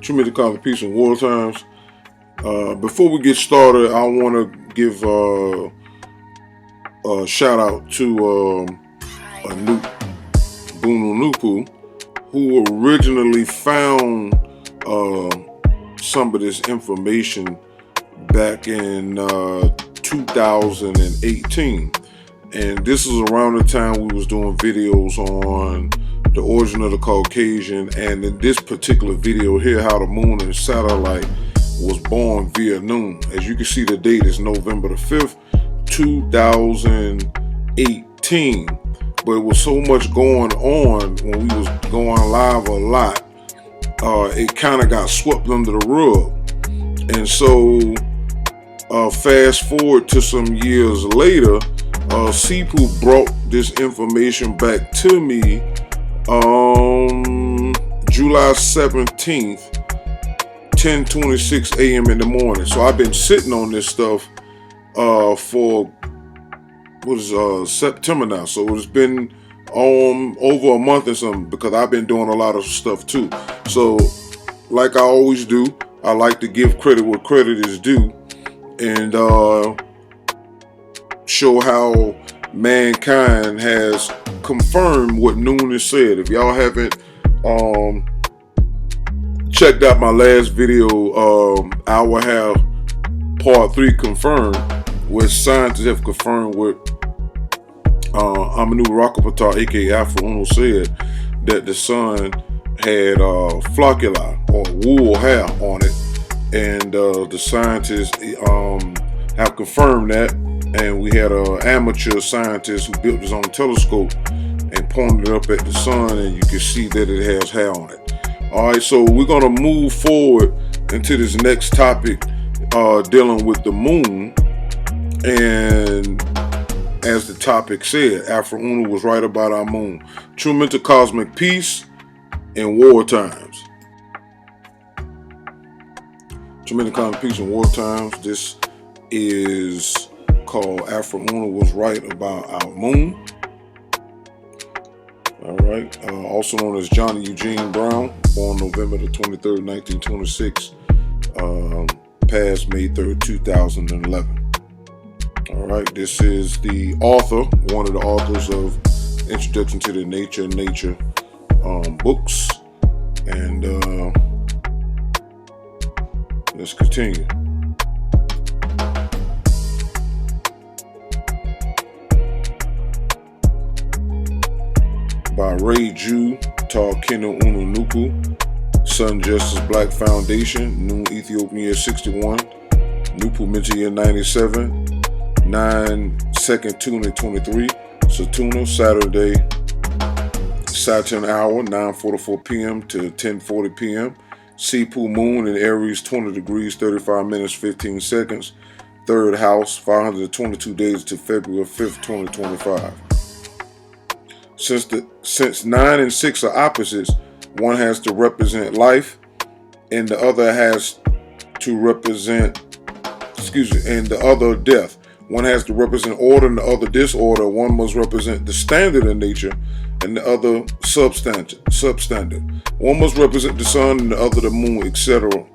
Tremendous Cause of Peace in War Times. Before we get started, I want to give a shout out to NOOPOOH, who originally found some of this information back in 2018. And this is around the time we was doing videos on the origin of the Caucasian, and in this particular video here, how the moon and the satellite was born via noon. As you can see, the date is November the 5th, 2018. But it was so much going on when we was going live a lot, it kind of got swept under the rug. And so fast forward to some years later, NOOPOOH brought this information back to me July 17th, 10:26 a.m. in the morning. So I've been sitting on this stuff for September now. So it's been over a month or something, because I've been doing a lot of stuff too. So like I always do, I like to give credit where credit is due, and show how mankind has confirmed what Noon has said. If y'all haven't checked out my last video, I will have part 3 confirmed, where scientists have confirmed what OONOO'S, aka Afroo Oonoo, said, that the sun had flocculi or wool hair on it, and the scientists have confirmed that. And we had an amateur scientist who built his own telescope and pointed it up at the sun, and you can see that it has hair on it. Alright, so we're going to move forward into this next topic, dealing with the moon. And as the topic said, Afroo Oonoo was right about our moon. True mental cosmic peace in war times. True mental cosmic peace in war times. This is called Afroo Oonoo was right about our moon. Alright, also known as Johnny Eugene Brown, born November the 23rd, 1926, passed May 3rd, 2011. Alright, this is the author, one of the authors of Introduction to the Nature books. And let's continue. By Ray Jew, Tarkino Oonoo NOOPOOH, Sun Justice Black Foundation, Noon Ethiopian year 61, NOOPOOH Mental year 97, 9/2 2023, Satuna, Saturday, Saturn hour, 9:44 p.m. to 10:40 p.m. NOOPOOH Moon in Aries, 20 degrees, 35 minutes, 15 seconds, 3rd house, 522 days to February 5th, 2025. Since 9 and 6 are opposites, one has to represent life, and the other has to represent, and the other death. One has to represent order and the other disorder. One must represent the standard of nature and the other substandard. One must represent the sun and the other the moon, etc.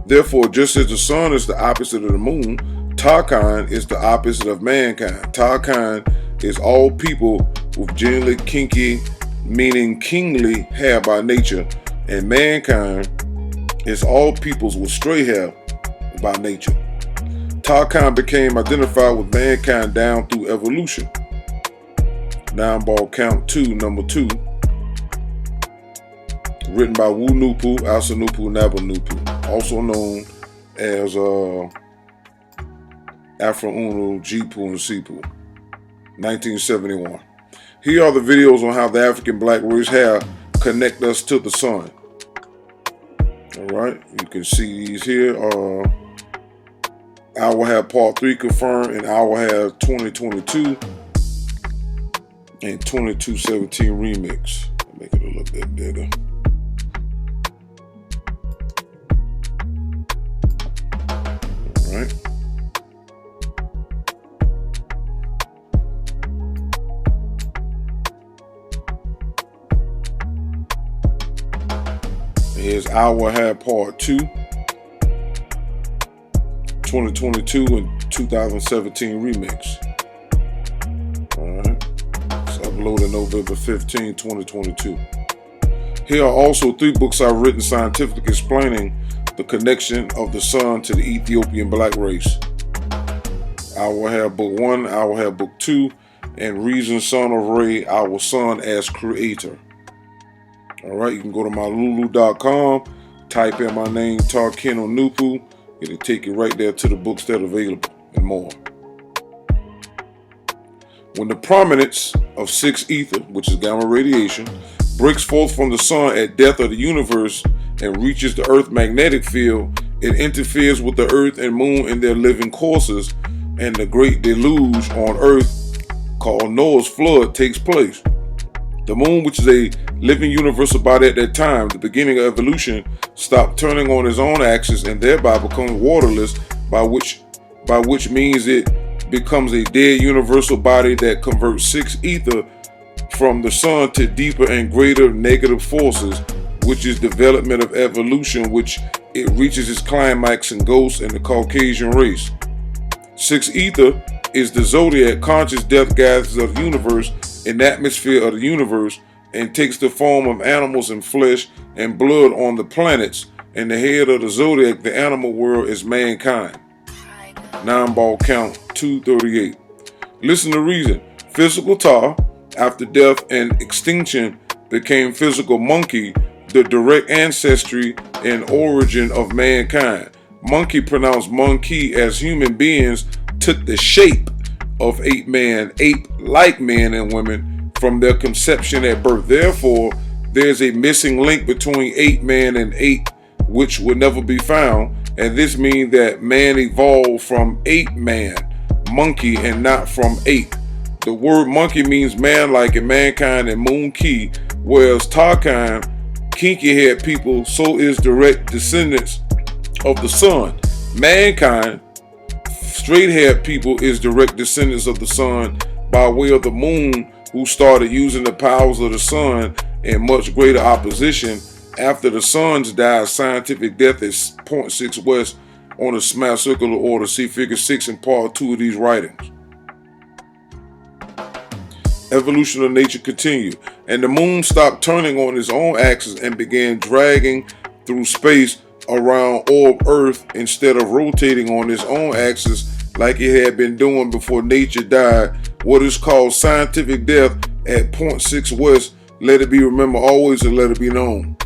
Therefore, just as the sun is the opposite of the moon, Tarkan is the opposite of mankind. Tarkan is all people with generally kinky, meaning kingly hair by nature, and mankind is all peoples with stray hair by nature. Tarkan became identified with mankind down through evolution. 9-ball count 2, number 2. Written by Wu NOOPOOH, Asa NOOPOOH, Naba NOOPOOH, also known as Afroo Oonoo, G-Poo, and C-Poo. 1971. Here are the videos on how the African black race hair connect us to the sun. Alright, you can see these here. I will have part 3 confirmed, and I will have 2022 and 2217 remix. Make it a little bit bigger. Alright. Here's Our Hair Part 2, 2022 and 2017 remix. Alright. It's uploaded November 15, 2022. Here are also 3 books I've written scientifically explaining the connection of the sun to the Ethiopian black race. Our Hair Book 1, Our Hair Book 2, and Reason Son of Ray, Our Son as Creator. Alright, you can go to my lulu.com, type in my name, Tarkin or NOOPOOH. It'll take you right there to the books that are available and more. When the prominence of 6 ether, which is gamma radiation, breaks forth from the sun at death of the universe and reaches the Earth's magnetic field, it interferes with the Earth and Moon in their living courses, and the great deluge on Earth called Noah's flood takes place. The Moon, which is a living universal body at that time, the beginning of evolution, stopped turning on its own axis and thereby becoming waterless, by which means it becomes a dead universal body that converts 6 ether from the sun to deeper and greater negative forces, which is development of evolution, which it reaches its climax and goes in the Caucasian race. 6 ether is the zodiac conscious death gathers of the universe in the atmosphere of the universe and takes the form of animals and flesh and blood on the planets, and the head of the zodiac, the animal world, is mankind. 9-ball count 238. Listen to reason. Physical tar, after death and extinction, became physical monkey, the direct ancestry and origin of mankind. Monkey, pronounced monkey, as human beings took the shape of ape-like men and women from their conception at birth. Therefore, there's a missing link between ape-man and ape, which will never be found, and this means that man evolved from ape-man, monkey, and not from ape. The word monkey means man-like in mankind and moon-key, whereas Tarkan, kinky-haired people, so is direct descendants of the sun. Mankind, straight-haired people, is direct descendants of the sun by way of the moon, who started using the powers of the sun in much greater opposition after the suns died scientific death at 0.6 west on a smash circular order. See figure 6 in part 2 of these writings. Evolution of nature continued, and the moon stopped turning on its own axis and began dragging through space around orb Earth instead of rotating on its own axis like it had been doing before nature died. What is called scientific death at 0.6 west. Let it be remembered always and let it be known.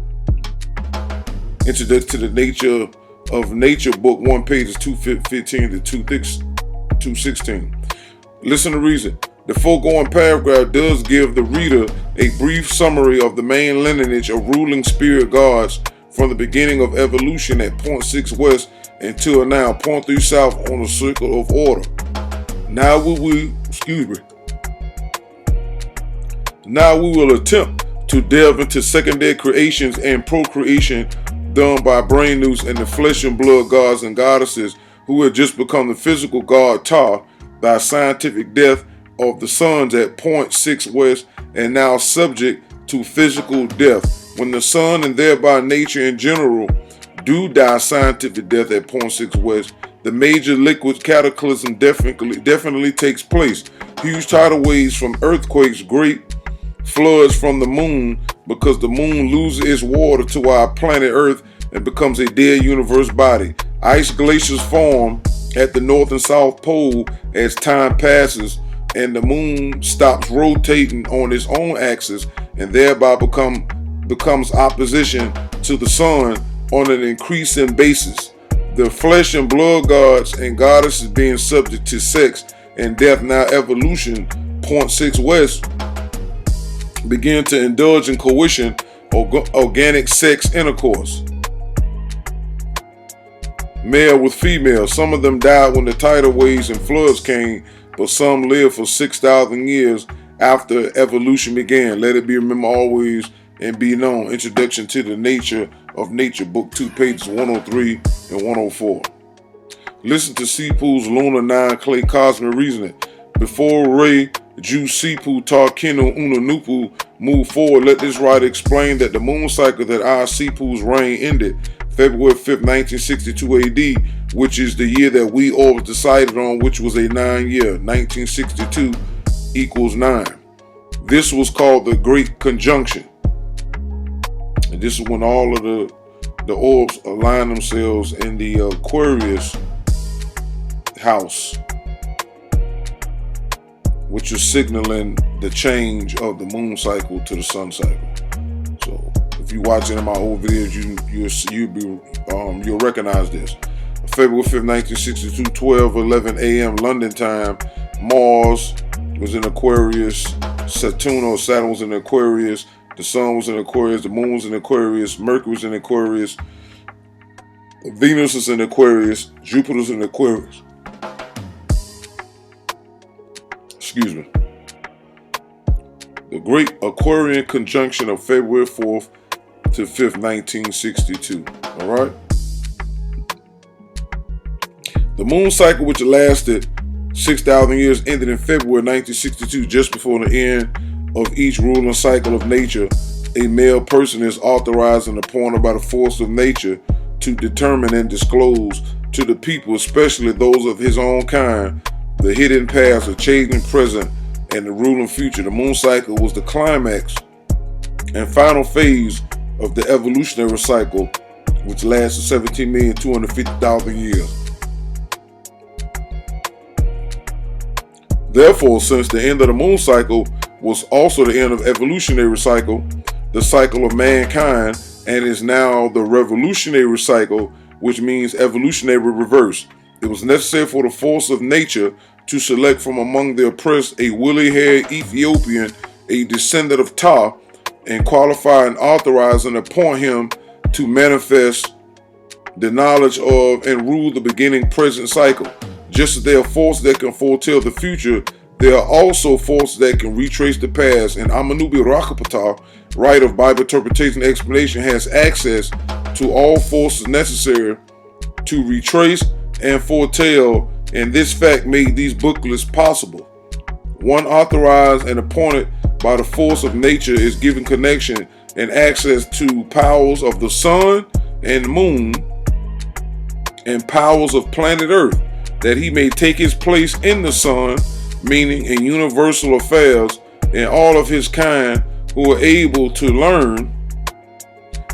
Introduction to the Nature of Nature, Book 1, pages 215 to 216. Listen to reason. The foregoing paragraph does give the reader a brief summary of the main lineage of ruling spirit gods from the beginning of evolution at 0.6 west until now, 0.3 south on a circle of order. Now we will attempt to delve into secondary creations and procreation done by brain noose and the flesh and blood gods and goddesses who had just become the physical god Ta by scientific death of the suns at 0.6 west and now subject to physical death. When the sun and thereby nature in general do die scientific death at 0.6 west, the major liquid cataclysm definitely takes place. Huge tidal waves from earthquakes, great floods from the moon, because the moon loses its water to our planet Earth and becomes a dead universe body. Ice glaciers form at the North and South Pole as time passes, and the moon stops rotating on its own axis and thereby becomes opposition to the sun on an increasing basis. The flesh and blood gods and goddesses being subject to sex and death, now evolution, 0.6 west, begin to indulge in coition, organic sex intercourse. Male with female. Some of them died when the tidal waves and floods came, but some lived for 6,000 years after evolution began. Let it be remembered always and be known. Introduction to the Nature of Nature, Book 2, pages 103 and 104. Listen to Seepoo's Lunar 9 Clay Cosmic Reasoning. Before Ray Ju Sipu Tar Kinu Una Nupu move forward, let this writer explain that the moon cycle that our Sipu's reign ended February 5th, 1962 AD, which is the year that we all decided on, which was a 9-year, 1962 equals 9. This was called the Great Conjunction. And this is when all of the orbs align themselves in the Aquarius house, which is signaling the change of the moon cycle to the sun cycle. So if you watch any of my old videos, you'll recognize this. February 5th, 1962, 12:11 a.m. London time, Mars was in Aquarius, Saturn was in Aquarius, the sun was in Aquarius, the moon was in Aquarius, Mercury was in Aquarius, Venus is in Aquarius, Jupiter's in Aquarius. Excuse me. The Great Aquarian Conjunction of February 4th to 5th, 1962. All right. The moon cycle, which lasted 6,000 years, ended in February 1962, just before the end of each ruling cycle of nature. A male person is authorized and appointed by the force of nature to determine and disclose to the people, especially those of his own kind, the hidden paths of changing present and the ruling future. The moon cycle was the climax and final phase of the evolutionary cycle, which lasted 17,250,000 years. Therefore, since the end of the moon cycle was also the end of evolutionary cycle, the cycle of mankind, and is now the revolutionary cycle, which means evolutionary reverse. It was necessary for the force of nature to select from among the oppressed a woolly-haired Ethiopian, a descendant of Ta, and qualify and authorize and appoint him to manifest the knowledge of and rule the beginning present cycle. Just as there are forces that can foretell the future, there are also forces that can retrace the past, and Amanubi Rakapata, writer of Bible interpretation and explanation, has access to all forces necessary to retrace and foretell, and this fact made these booklets possible. One authorized and appointed by the force of nature is given connection and access to powers of the sun and moon and powers of planet Earth, that he may take his place in the sun, meaning in universal affairs, and all of his kind who are able to learn,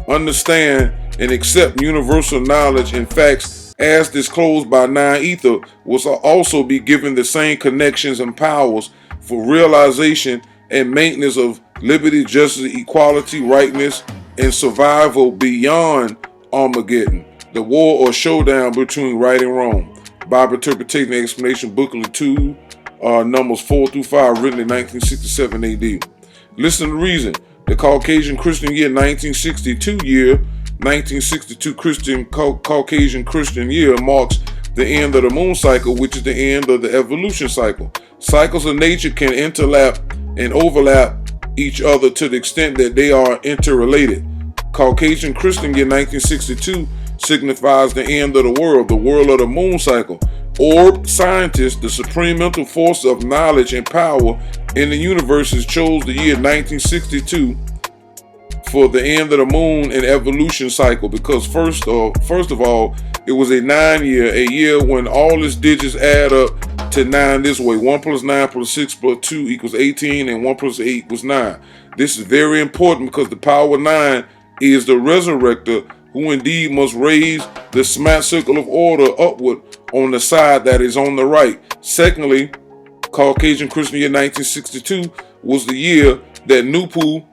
understand, and accept universal knowledge and facts as disclosed by nine ether, will also be given the same connections and powers for realization and maintenance of liberty, justice, equality, rightness, and survival beyond Armageddon, the war or showdown between right and wrong. Bible Interpretation and Explanation, Booklet 2, numbers 4 through 5, written in 1967 AD. Listen to the reason. The Caucasian Christian year, 1962 Caucasian Christian year marks the end of the moon cycle, which is the end of the evolution cycle. Cycles of nature can interlap and overlap each other to the extent that they are interrelated. Caucasian Christian year 1962 signifies the end of the world of the moon cycle. Orb scientists, the supreme mental force of knowledge and power in the universe, chose the year 1962 for the end of the moon and evolution cycle, because first of all, it was a 9-year, a year when all its digits add up to 9 this way. 1 plus 9 plus 6 plus 2 equals 18, and 1 plus 8 equals 9. This is very important because the power of 9 is the resurrector, who indeed must raise the smart circle of order upward on the side that is on the right. Secondly, Caucasian Christian year 1962 was the year that NOOPOOH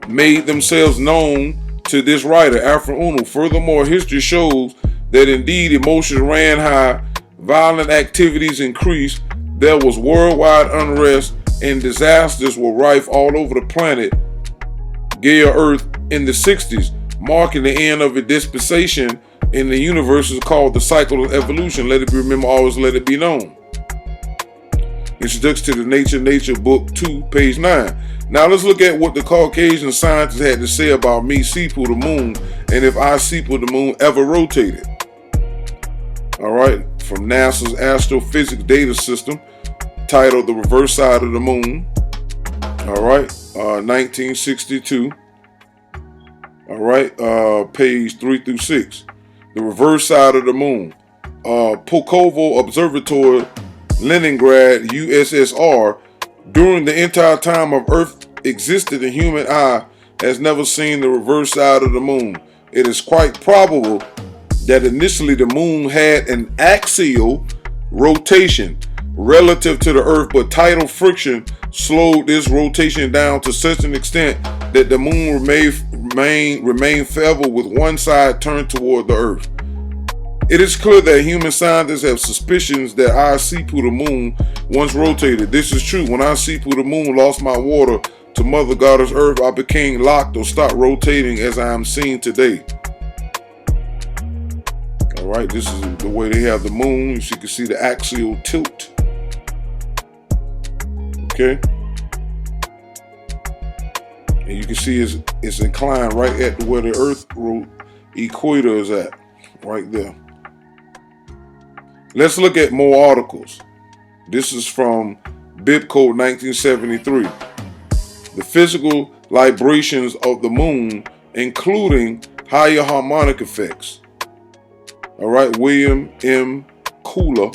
made themselves known to this writer, Afroo Oonoo. Furthermore, history shows that indeed emotions ran high, violent activities increased, there was worldwide unrest, and disasters were rife all over the planet, Gaia Earth, in the 60s, marking the end of a dispensation in the universe is called the cycle of evolution. Let it be remembered, always let it be known. Introduction to the Nature, Book 2, page 9. Now let's look at what the Caucasian scientists had to say about me, Sipu the moon, and if I, Sipu the moon, ever rotated. All right, from NASA's astrophysics data system, titled The Reverse Side of the Moon. All right, 1962. All right, page 3 through 6. The Reverse Side of the Moon. Pulkovo Observatory, Leningrad, USSR. During the entire time of Earth existed, the human eye has never seen the reverse side of the moon. It is quite probable that initially the moon had an axial rotation relative to the Earth, but tidal friction slowed this rotation down to such an extent that the moon remained forever with one side turned toward the Earth. It is clear that human scientists have suspicions that our Seepu the moon once rotated. This is true. When our Seepu the moon lost my water to Mother Goddess Earth, I became locked or stopped rotating as I am seen today. All right, this is the way they have the moon. As you can see, the axial tilt. Okay. And you can see it's inclined right at where the Earth equator is at, right there. Let's look at more articles. This is from Bib Code 1973. The physical librations of the moon, including higher harmonic effects. All right, William M. Kohler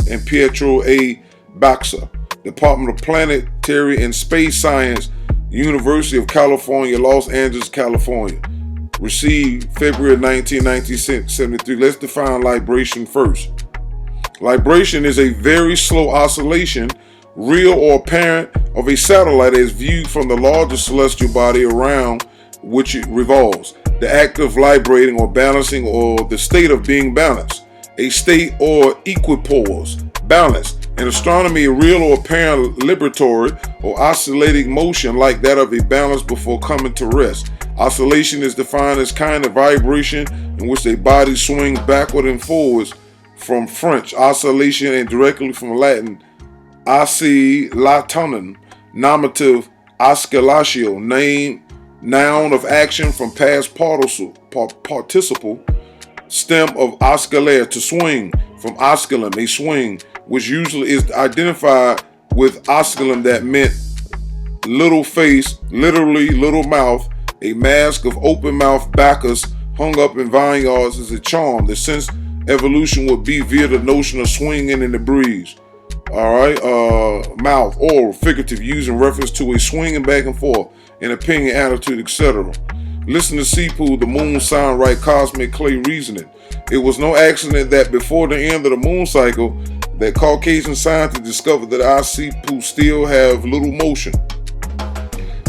and Pietro A. Baxa, Department of Planetary and Space Science, University of California, Los Angeles, California. Received February 1973. Let's define libration first. Libration is a very slow oscillation, real or apparent, of a satellite as viewed from the largest celestial body around which it revolves. The act of librating or balancing, or the state of being balanced. A state or equipoise, balanced. In astronomy, a real or apparent liberatory or oscillating motion like that of a balance before coming to rest. Oscillation is defined as kind of vibration in which a body swings backward and forwards, from French oscillation and directly from Latin oscillationem, nominative oscillatio, noun of action from past participle, stem of oscillare, to swing, from osculum, a swing, which usually is identified with osculum that meant little face, literally little mouth. A mask of open mouth Bacchus hung up in vineyards is a charm. The sense evolution would be via the notion of swinging in the breeze. All right, mouth, oral, figurative, used in reference to a swinging back and forth, an opinion, attitude, etc. Listen to Seepu, the moon sign, right cosmic clay reasoning. It was no accident that before the end of the moon cycle, that Caucasian scientists discovered that our Seepu still have little motion.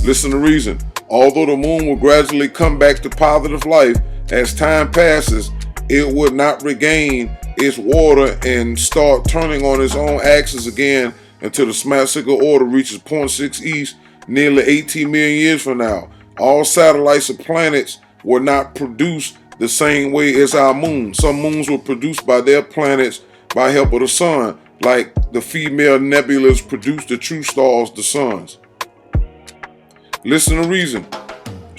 Listen to reason. Although the moon will gradually come back to positive life as time passes, it would not regain its water and start turning on its own axis again until the Smasika order reaches 0.6 east, nearly 18 million years from now. All satellites of planets were not produced the same way as our moon. Some moons were produced by their planets by help of the sun, like the female nebulas produce the true stars, the suns. Listen to reason.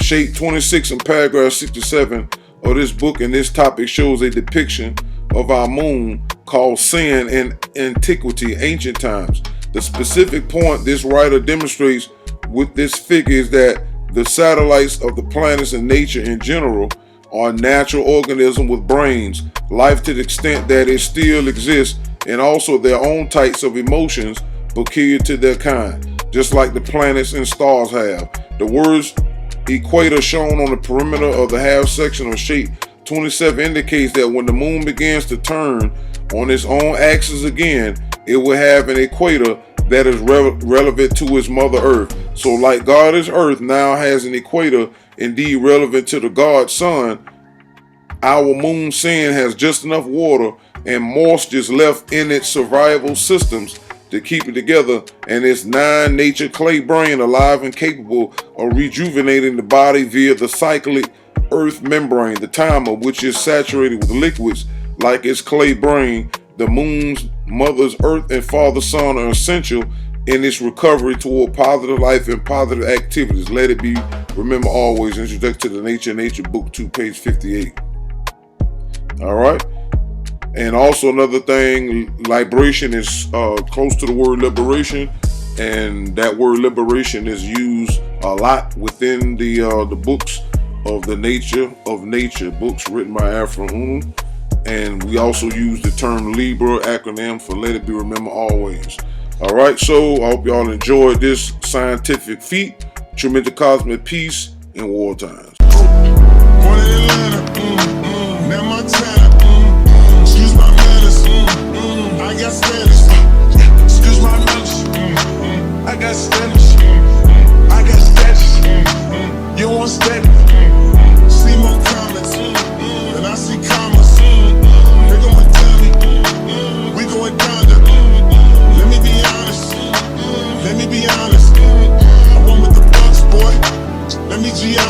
Shape 26 and paragraph 67 of this book and this topic shows a depiction of our moon called sin in antiquity, ancient times. The specific point this writer demonstrates with this figure is that the satellites of the planets and nature in general are natural organisms with brains, life to the extent that it still exists, and also their own types of emotions peculiar to their kind, just like the planets and stars have. The words equator shown on the perimeter of the half section of shape 27 indicates that when the moon begins to turn on its own axis again, it will have an equator that is relevant to its mother Earth. So like Goddess Earth now has an equator indeed relevant to the God Sun, our moon sin has just enough water and moisture left in its survival systems to keep it together, and its nature clay brain alive and capable of rejuvenating the body via the cyclic earth membrane, the timer, which is saturated with liquids like its clay brain. The moon's mother's earth and father sun are essential in its recovery toward positive life and positive activities. Let it be, remember always, Introduction to the Nature book 2, page 58. All right. And also another thing, liberation is close to the word liberation, and that word liberation is used a lot within the books of the nature of nature, books written by Afroo Oonoo. And we also use the term Libra acronym for Let It Be Remembered Always. All right, so I hope y'all enjoyed this scientific feat. Tremendous cosmic peace in war times. I got Spanish, I got statues, you want steady, see more comments, than I see commas, they gon' tell me, we going down there, let me be honest, I want with the bucks, boy, let me be honest.